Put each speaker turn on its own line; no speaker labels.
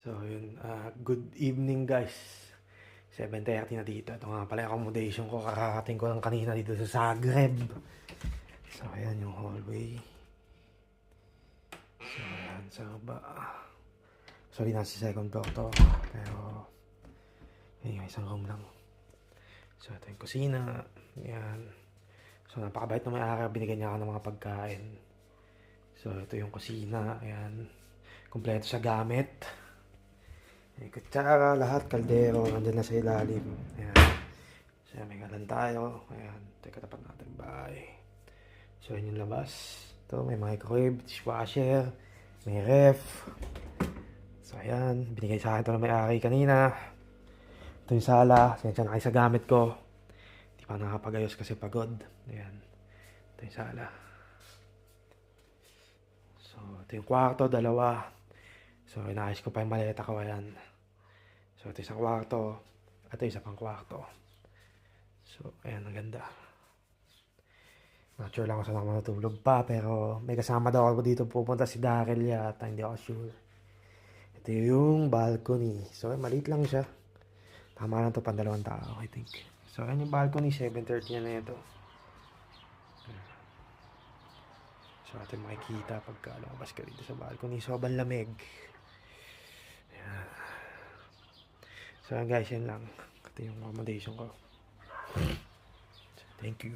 So yun, good evening guys. 7:30 na dito. Ito nga pala yung accommodation ko. Kakarating ko lang kanina dito sa Zagreb. So ayan yung hallway. So ayan, sa ba. Sorry, nasa second floor to. Pero yun yung isang room lang. So ito yung kusina. Ayan. So napakabait na may-ari. Binigyan niya ako ng mga pagkain. So ito yung kusina. Ayan. Kompleto sa gamit. May kutsara, lahat, kaldero, nandyan na sa ilalim. Ayan. So, may galan tayo. Ayan. Teka, tapat natin bahay. So, yun yung labas. Ito, may microwave, dishwasher, may ref. So, ayan. Binigay sa akin ito na may-ari kanina. Ito yung sala. Siya na kayo sa gamit ko. Hindi pa nakapag-ayos kasi pagod. Ayan. Ito yung sala. So, ito yung kwarto, dalawa. So, inaayos ko pa yung maleta ko. Ayan. So, ito isang kwarto. Ito isa pang kwarto. So, ayan, ang ganda. Not sure lang kung saan ako matutulog pa, pero may kasama daw ako dito pupunta si Daryl yata, hindi ako sure. Ito yung balcony. So, maliit lang siya. Tama lang to pang 2 tao, I think. So, ayan yung balcony, 7:30 na ito. So, ito yung makikita pagka lumabas ka dito sa balcony. Sobrang lamig. Ayan. So, guys, yan lang. Ito yung accommodation ko. Thank you.